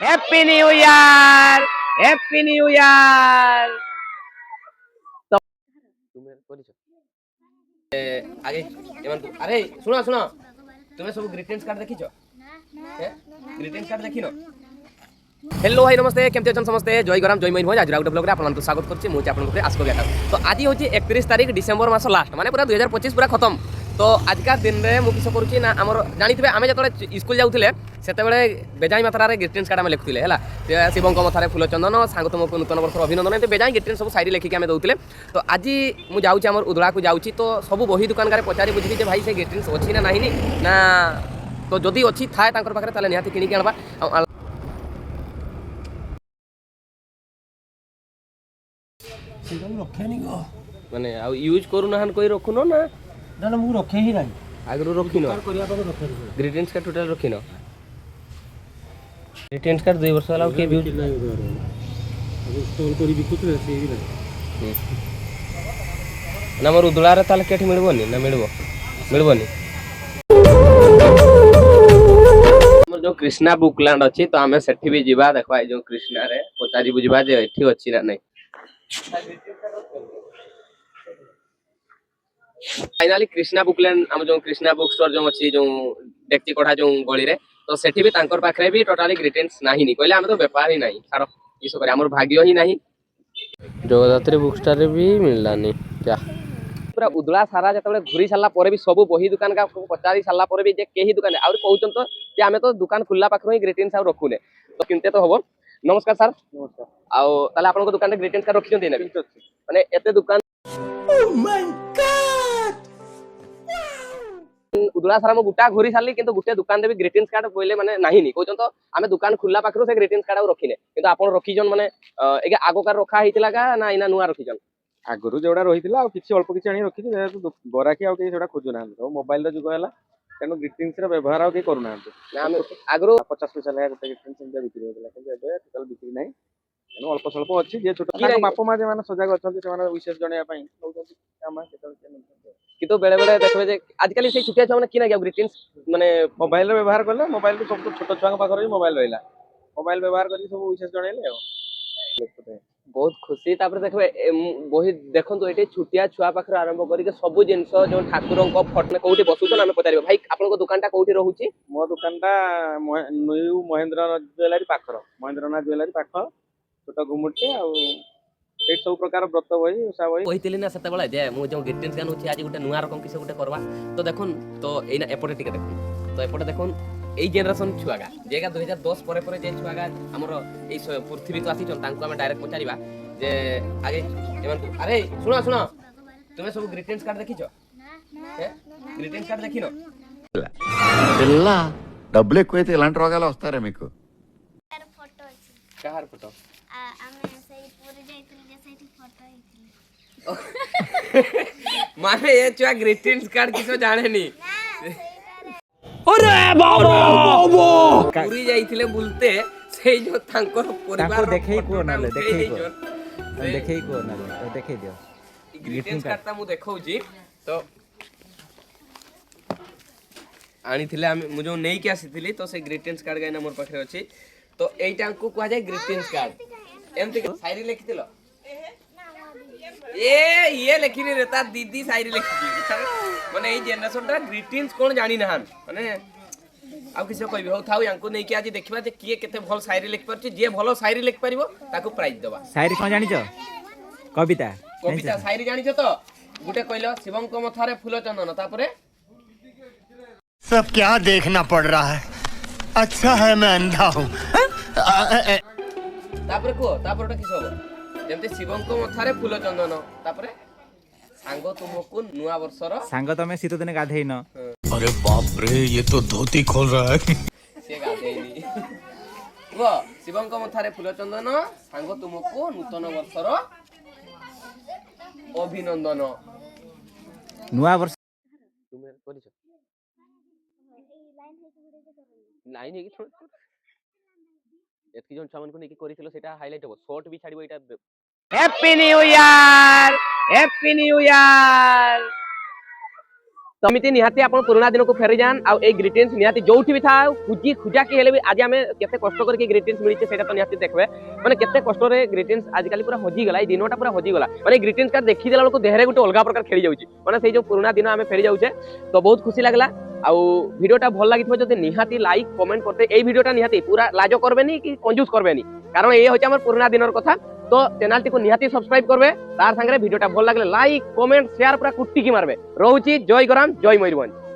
Happy new year, happy new year. তুমি করিছো আগে আরে শুনো শুনো, তুমি সব গ্রিটিংস কার্ড দেখিছো? গ্রিটিংস কার্ড দেখিনো? हेलो भाई नमस्ते, केमती अच्छा समस्ते। जय गराम जय मयूरभंज। आज गोटे ब्लॉग आपको स्वागत करछि। मुझे आपन आसको गया तो आज हूँ 31 तारीख डिसेम्बर मास लास्ट माने पूरा 2025 पूरा खत्म। तो आजका दिन में मुझे किस करुच्ची ना आमर जानी आम जो स्कूल जाऊे से बेजाई मात्रा ग्रीटिंग्स कार्ड आम लिखुले है शिवों मथारे फूल चंदन सांग तुमको नूतन वर्ष अभिनंदन एमती बेजाई ग्रीटिंग्स सब साइड लिखिक आम दौले। तो आज मुझे आम उदला को जाऊँगी तो सब बही दुकान गारे पचारि बुझी भाई से ग्रीटिंग्स अच्छी ना नहीं ना, तो जदि अच्छी थाए पाखे निहाती किणिक आनवा माने आ यूज करू ना कोई रखुनो ना ना मु रखे ही नहीं आगरू रखिनो ग्रीटिंग्स कार्ड टोटल रखिनो ग्रीटिंग्स कार्ड 2 वर्ष वाला के भी स्टॉल करी बिकुत से ही नहीं ना मोर उदुला रे ताले केठी मिलबोनी ना मिलबोनी हमर जो कृष्णा बुकलैंड अछि तो हमें सेठी भी जीवा देखबा जो कृष्णा रे पचारी बुझबा जे एठी अछि ना नहीं। फाइनाली कृष्णा बुकलैंड हम जो कृष्णा बुक स्टोर जो अछि जो डेक्ची कोठा जो गली रे तो सेठी भी तांकर पाखरे भी टोटली ग्रीटिंग्स नाही नी कहले हम तो व्यापार ही नाही सारो किसो करे हमर भाग्य ही नाही। जगदात्री बुक स्टोर रे भी मिललानी क्या पूरा उदला सारा जतबे घुरी साला परे भी सब बही दुकान का पचारी साला परे भी जे केही दुकान आउर कहउचन तो जे हमें तो दुकान खुल्ला पाखरो ही ग्रीटिंग्स आ रखुने तो किनते तो हबो। नमस्कार सर। नमस्कार आउ ताले आपन को दुकान रे ग्रीटिंग्स का रखियन देना माने एते दुकान उदला सारा मो गुटा घुरी साली किंतु गुटे दुकान दे भी ग्रीटिंग्स कार्ड बोले माने नाही नी कहउचन तो हमें दुकान खुल्ला पाखरो से ग्रीटिंग्स कार्ड आ रखिने किंतु आपन रखिजन माने एगे आगो कार रखा हितला का ना इना नुआ रखिजन आगुरु जोड़ा रहितला आ किछि अल्प किछि आनी रखिछि जेहेतु गराकी आ के जोड़ा खोजु ना तो मोबाइल रो जुग हैला तेनु ग्रीटिंग्स रे व्यवहार आ के करू ना ना हम आगरो 50 पैसा लगा गुटे ग्रीटिंग्स इंडिया बिक्री होतला କିନ୍ତୁ ଏବେ ଟୋଟାल बिक्री नाही तेनु अल्प स्वल्प अछि जे छोट ताको बापा मा जे माने सजाग अछंती से माने विशेष जणिया पई नउचंती कामा केतल के किंतु बेले बेले देखबे जे आजकल से छुटिया छुआ माने कि ना गया ग्रीटिंग्स माने मोबाइल रे व्यवहार करले मोबाइल रो सब छोट छुआ पाखर भी मोबाइल रहिला मोबाइल व्यवहार करी सब विशेष जणैले हो बहुत खुशी तापर देखबे बही देखंतु एटे छुटिया छुआ पाखर आरंभ करी के सब जिंस जो ठाकुरन को फोटो कोठी बसुछन हमें पतारिबो भाई आपन को दुकान टा कोठी रहूची मो दुकान टा न्यू महेंद्र ज्वेलरी पाखर महेंद्रनाथ ज्वेलरी पाख छोट घुमुटे आ एट सब प्रकार व्रत बही उषा बही कहितली ना सेते बेला जे मु जो ग्रीटिंग्स गान होची आज गुटे नुआ रकम किसे गुटे करबा तो देखुन तो एना एपटे टिके देखुन तो एपटे देखुन এই জেনারেশন ছুয়াগা যেগা 2010 পরে পরে যে ছুয়াগা আমার এই পৃথিবী তো আসিছন তাଙ୍କୁ আমি ডাইরেক্ট পচারিবা যে আগে এমান আরে শুনো শুনো তুমি সব গ্রিটিংস কার্ড দেখিছো না গ্রিটিংস কার্ড দেখিনো పిల్ల డబ్బులు ఎక్కువైతే ఇలాంటి రోగాలు వస్తారా మీకు फोटो अछि কাহার ফটো आमे सही पूरी जाइतिल जे सही फोटो आइतिल মানে এ ছুয়া গ্রিটিংস কার্ড কিছো জানে নি अरे बाबा পুরি যাইতিলে বলতে সেই যে তাঙ্কর পরিবার দেখেই কো নালে দেখেই কো নালে দেখেই দিও গ্রিটিংস কার্ডটা মু দেখাউছি তো আনিଥିଲେ আমি মু जो নেই के আসিଥିଲି তো সেই গ্রিটিংস কার্ড গাইনা মোর পাখরে ଅଛି তো এইটা को কোয়া যায় গ্রিটিংস কার্ড এমতি শায়রি লিখিছিল ए ये लिखिनी रे ता दीदी शायरी लिखी माने ए जनरेशनटा ग्रीटिंग्स कोन जानि नहान माने आ किसे कहबी हो थाउ यांको नै कि आज देखबा जे किए केते भल शायरी लिख परछि जे भलो शायरी लिख परिबो ताको प्राइज देबा शायरी कोन जानि छ कविता शायरी जानि छ तो गुटे कहलो शिवम को मथारे फूल चंदन तापरे सब क्या देखना पड़ रहा है अच्छा है मैं अंधा हूँ तापरे तापरटा किस हो जेमते शिवम को मथारे फूल चंदन तापरे सांग तुमको नुआ वर्षर सांग तमे शीत दिन गाधेइन अरे बाप रे ये तो धोती खोल रहा है से गाधेइनी वो शिवम को मथारे फूल चंदन सांग तुमको नूतन वर्षर अभिनंदन नुआ वर्ष तुमे करिसो लाइन है कि छोड़ एतकी जन सामान को नेकी करिथिलो सेटा हाइलाइट हो शॉर्ट भी छाड़िबो एटा happy new year happy new year. तो एमती निहाती आप पुराना दिन को फेरी जान आ ग्रीटिंग्स निहाती जोठी भी था खुजी खुजा के हेले भी आज आम केते कष्ट करके ग्रीटिंग्स मिली सेटा तो निहाती देखबे माने केते कष्ट रे ग्रीटिंग्स आजकल पूरा हजी गला ए दिनोटा पूरा हजी गला माने ग्रीटिंग्स कार्ड देखि देला लोक देहरे गुटे अलगा प्रकार खेली जाउची माने सेई जो पुराना दिन आम फेरी जाउचे तो बहुत खुशी लागला आ वीडियोटा भल लागिथबो जदि निहाती लाइक कमेंट करते ए वीडियोटा निहाती पूरा लाजो करबेनी कि कंजूस करबेनी कारण ए होचे हमर पुराना दिनर कथा तो चैनल टी को निहाती सब्सक्राइब करबे तार संगे वीडियोटा भल लागले लाइक कमेंट शेयर पूरा कुट्टी की मारबे रहउची जय गराम जय मयूरभंज।